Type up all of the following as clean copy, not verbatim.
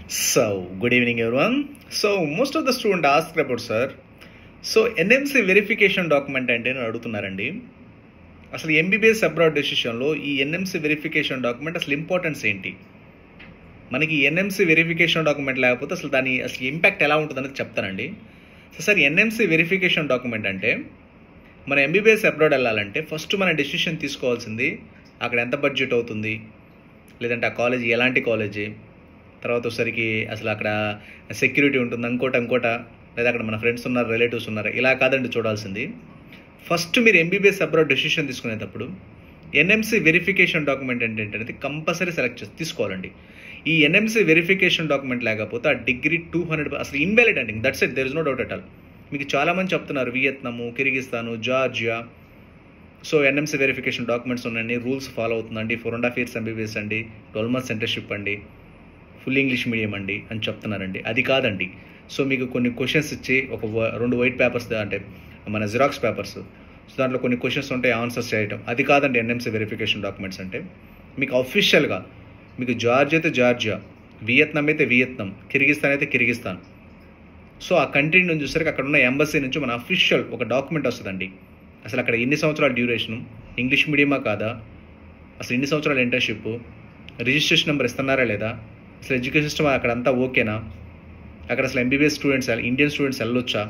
Good evening, everyone. Most of the students asked about, sir, NMC verification document అంటే అని అడుగుతున్నారండి. అసలు MBBS abroad డెసిషన్లో ఈ ఎన్ఎంసీ వెరిఫికేషన్ డాక్యుమెంట్ అసలు ఇంపార్టెన్స్ ఏంటి? మనకి ఎన్ఎంసీ వెరిఫికేషన్ డాక్యుమెంట్ లేకపోతే దాని ఇంపాక్ట్ ఎలా ఉంటుందనేది చెప్తానండి. సార్, ఎన్ఎంసీ వెరిఫికేషన్ డాక్యుమెంట్ అంటే మన ఎంబీబీఎస్ అబ్రాడ్ వెళ్ళాలంటే ఫస్ట్ మన డెసిషన్ తీసుకోవాల్సింది అక్కడ ఎంత బడ్జెట్ అవుతుంది, లేదంటే ఆ కాలేజీ ఎలాంటి కాలేజీ, తర్వాత ఒకసారికి అసలు అక్కడ సెక్యూరిటీ ఉంటుంది, అంకోట లేదా అక్కడ మన ఫ్రెండ్స్ ఉన్నారు, రిలేటివ్స్ ఉన్నారు, ఇలా కాదండి చూడాల్సింది. ఫస్ట్ మీరు ఎంబీబీఎస్ అబ్రాడ్ డెసిషన్ తీసుకునేటప్పుడు ఎన్ఎంసీ వెరిఫికేషన్ డాక్యుమెంట్ ఏంటంటే కంపల్సరీ తీసుకోవాలండి. ఈ ఎన్ఎంసీ వెరిఫికేషన్ డాక్యుమెంట్ లేకపోతే ఆ డిగ్రీ 200 అసలు ఇన్వాలిడ్ అండి. That's it, there is no doubt at all. మీకు చాలామంది చెప్తున్నారు Vietnam, Kyrgyzstan, Georgia, NMC verification documents ఉన్నాయండి, రూల్స్ ఫాలో అవుతుందండి, 4.5 years ఎంబీబీఎస్ అండి, 12 months సెంటర్షిప్ అండి, ఫుల్ ఇంగ్లీష్ మీడియం అండి అని చెప్తున్నారండి. అది కాదండి. మీకు కొన్ని క్వశ్చన్స్ ఇచ్చి ఒక 2 వైట్ పేపర్స్ అంటే మన జిరాక్స్ పేపర్స్, దాంట్లో కొన్ని క్వశ్చన్స్ ఉంటాయి, ఆన్సర్స్ చేయటం, అది కాదండి ఎన్ఎంసీ వెరిఫికేషన్ డాక్యుమెంట్స్ అంటే. మీకు అఫీషియల్గా మీకు జార్జియా అయితే జార్జియా, వియత్నాం అయితే వియత్నాం, కిర్గిస్తాన్ అయితే కిర్గిస్తాన్, ఆ కంట్రీ నుంచి చూసరికి అక్కడ ఉన్న ఎంబసీ నుంచి మన అఫీషియల్ ఒక డాక్యుమెంట్ వస్తుందండి. అసలు అక్కడ ఎన్ని సంవత్సరాల డ్యూరేషను, ఇంగ్లీష్ మీడియమా కాదా, అసలు ఎన్ని సంవత్సరాల ఇంటర్న్షిప్, రిజిస్ట్రేషన్ నెంబర్ ఇస్తున్నారా లేదా, అసలు ఎడ్యుకేషన్ సిస్టమ్ అక్కడ అంతా ఓకేనా, అక్కడ అసలు ఎంబీబీఎస్ స్టూడెంట్స్ ఇండియన్ స్టూడెంట్స్ వెళ్ళొచ్చా,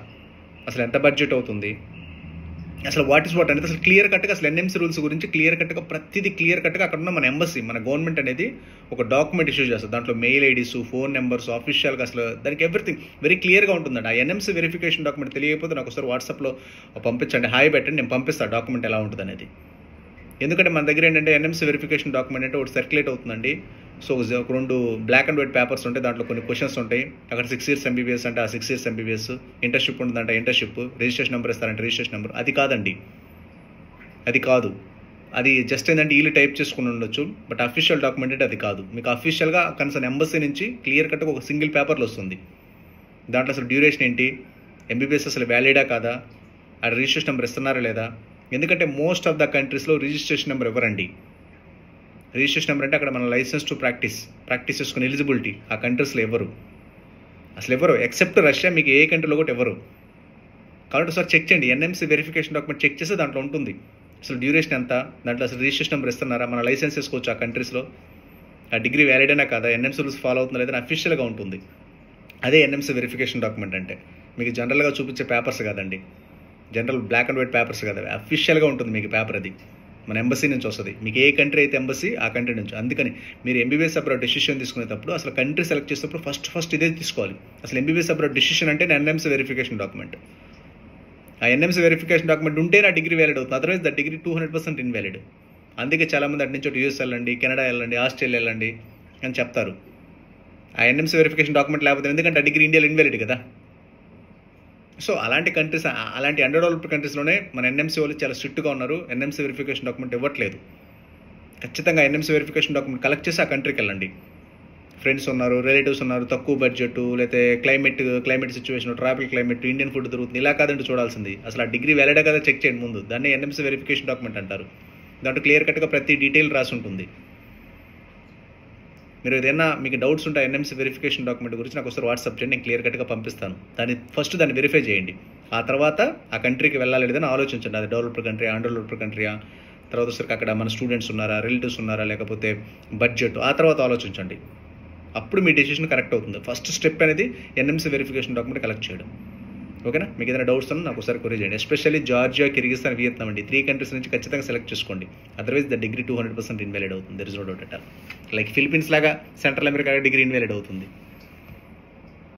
అసలు ఎంత బడ్జెట్ అవుతుంది, అసలు వాట్ అనేది అసలు క్లియర్ కట్గా అసలు ఎన్ఎంసీ రూల్స్ గురించి క్లియర్ కట్గా ప్రతిదీ క్లియర్ కట్గా అక్కడ ఉన్న మన ఎంబసీ, మన గవర్నమెంట్ అనేది ఒక డాక్యుమెంట్ ఇష్యూ చేస్తుంది. దాంట్లో మెయిల్ ఐడీస్, ఫోన్ నెంబర్స్, ఆఫీషియల్గా అసలు దానికి ఎవ్రీథింగ్ వెరీ క్లియర్గా ఉంటుందండి. ఆ ఎన్ఎంసీ వెరిఫికేషన్ డాక్యుమెంట్ తెలియకపోతే నాకు ఒకసారి వాట్సాప్లో పంపించండి, హాయ్ పెట్టండి, నేను పంపిస్తాను డాక్యుమెంట్ ఎలా ఉంటుంది అనేది. ఎందుకంటే మన దగ్గర ఏంటంటే ఎన్ఎంసీ వెరిఫికేషన్ డాక్యుమెంట్ అంటే ఒకటి సర్క్యులేట్ అవుతుందండి. ఒక 2 బ్లాక్ అండ్ వైట్ పేపర్స్ ఉంటాయి, దాంట్లో కొన్ని క్వశ్చన్స్ ఉంటాయి. అక్కడ 6 years ఎంబీబీఎస్ అంటే ఆ 6 years ఎంబీబీఎస్, ఇంటర్న్షిప్ ఉంటుందంటే ఇంటర్న్షిప్, రిజిస్ట్రేషన్ నెంబర్ ఇస్తారంటే రిజిస్ట్రేషన్ నెంబర్. అది కాదండి, అది కాదు. అది జస్ట్ ఏంటంటే వీళ్ళు టైప్ చేసుకుని ఉండొచ్చు, బట్ అఫీషియల్ డాక్యుమెంట్ అంటే అది కాదు. మీకు అఫీషియల్గా కన్సర్న్ ఎంబసీ నుంచి క్లియర్ కట్గా ఒక సింగిల్ పేపర్లో వస్తుంది. దాంట్లో అసలు డ్యూరేషన్ ఏంటి, ఎంబీబీఎస్ అసలు వ్యాలిడా కాదా, ఆ రిజిస్ట్రేషన్ నెంబర్ ఇస్తున్నారా లేదా. ఎందుకంటే మోస్ట్ ఆఫ్ ద కంట్రీస్లో రిజిస్ట్రేషన్ నెంబర్ ఇవ్వరండి. రిజిస్ట్రేషన్ నెంబర్ అంటే అక్కడ మన లైసెన్స్ టు ప్రాక్టీస్ చేసుకుని ఎలిజిబిలిటీ ఆ కంట్రీస్లో అసలు ఎవరు ఎక్సెప్ట్ రష్యా, మీకు ఏ కంట్రీలో కూడా ఎవరు. కాబట్టి ఒకసారి చెక్ చేయండి, ఎన్ఎంసీ వెరిఫికేషన్ డాక్యుమెంట్ చెక్ చేస్తే దాంట్లో ఉంటుంది అసలు డ్యూరేషన్ ఎంత, దాంట్లో అసలు రిజిస్ట్రేషన్ నెంబర్ ఇస్తున్నారా, మన లైసెన్స్ వేసుకోవచ్చు ఆ కంట్రీస్లో, ఆ డిగ్రీ వ్యాలిడేనా కాదా, ఎన్ఎంసీ రూల్స్ ఫాలో అవుతుందా లేదా అఫీషియల్గా ఉంటుంది. అదే ఎన్ఎంసీ వెరిఫికేషన్ డాక్యుమెంట్ అంటే. మీకు జనరల్గా చూపించే పేపర్స్ కాదండి, general black and white papers కదా, అఫీషియల్గా ఉంటుంది మీకు పేపర్. అది మన ఎంబసీ నుంచి వస్తుంది. మీకు ఏ కంట్రీ అయితే ఎంబసీ ఆ కంట్రీ నుంచి. అందుకని మీరు ఎంబీబీఎస్ అబ్రాడ్ డెసిషన్ తీసుకునేటప్పుడు అసలు కంట్రీ సెలెక్ట్ చేసేటప్పుడు ఫస్ట్ ఇదే తీసుకోవాలి. అసలు ఎంబీబీఎస్ అబ్రాడ్ డెసిషన్ అంటే ఎన్ఎంసీ వెరిఫికేషన్ డాక్యుమెంట్. ఆ ఎన్ఎంసీ వెరిఫికేషన్ డాక్యుమెంట్ ఉంటే నా డిగ్రీ వ్యాలిడ్ అవుతుంది, అదర్వైజ్ ద డిగ్రీ 200% ఇన్వాలిడ్. అందుకే చాలామంది అటు నుంచి యూఎస్ వెళ్ళండి, కెనడా వెళ్ళండి, ఆస్ట్రేలియా వెళ్ళండి అని చెప్తారు. ఆ ఎన్ఎంసీ వెరిఫికేషన్ డాక్యుమెంట్ లేకపోతే, ఎందుకంటే ఆ డిగ్రీ ఇండియాలో ఇన్వాలిడ్ కదా. అలాంటి కంట్రీస్, అలాంటి అండర్ డెవలప్డ్ కంట్రీస్లోనే మన ఎన్ఎంసీ వాళ్ళు చాలా స్ట్రిక్ట్గా ఉన్నారు, ఎన్ఎంసీ వెరిఫికేషన్ డాక్యుమెంట్ ఇవ్వట్లేదు. ఖచ్చితంగా ఎన్ఎంసీ వెరిఫికేషన్ డాక్యుమెంట్ కలెక్ట్ చేసి ఆ కంట్రీకి వెళ్ళండి. ఫ్రెండ్స్ ఉన్నారు, రిలేటివ్స్ ఉన్నారు, తక్కువ బడ్జెట్, లేకపోతే climate situation, tropical climate, Indian food దొరుకుతుంది, ఇలా కాదంటే చూడాల్సింది. అసలు ఆ డిగ్రీ వ్యాలిడా కదా చెక్ చేయండి ముందు. దాన్ని ఎన్ఎంసీ వెరిఫికేషన్ డాక్యుమెంట్ అంటారు. దాంట్లో క్లియర్ కట్గా ప్రతి డీటెయిల్ రాసి ఉంటుంది. మీరు ఏదైనా మీకు డౌట్స్ ఉంటాయి ఎన్ఎంసీ వెరిఫికేషన్ డాక్యుమెంట్ గురించి నాకు ఒకసారి వాట్సాప్ చేయండి, నేను క్లియర్ కట్గా పంపిస్తాను. దాన్ని వెరిఫై చేయండి. ఆ తర్వాత ఆ కంట్రీకి వెళ్ళాలి లేదని ఆలోచించండి. అది డెవలప్డ్ కంట్రీ, అండర్ డెవలప్డ్ కంట్రీయా, తర్వాత ఒకసారికి అక్కడ మన స్టూడెంట్స్ ఉన్నారా, రిలేటివ్స్ ఉన్నారా, లేకపోతే బడ్జెట్, ఆ తర్వాత ఆలోచించండి. అప్పుడు మీ డెసిషన్ కరెక్ట్ అవుతుంది. ఫస్ట్ స్టెప్ అనేది ఎన్ఎంసీ వెరిఫికేషన్ డాక్యుమెంట్ కలెక్ట్ చేయడం. ఓకేనా? మీకు ఏదైనా డౌట్స్ ఉన్నా నాకు ఒకసారి క్వరీ చేయండి. ఎస్పెషల్లీ జార్జియా, కిర్గిస్తాన్, వియత్నాం అండి, 3 కంట్రీస్ నుంచి ఖచ్చితంగా సెలెక్ట్ చేసుకోండి. అదర్వైజ్ ద డిగ్రీ 200% ఇన్వాలిడ్ అవుతుంది. There is no doubt at all. Like Philippines లాగా సెంట్రల్ అమెరికా డిగ్రీ ఇన్వాలిడ్ అవుతుంది.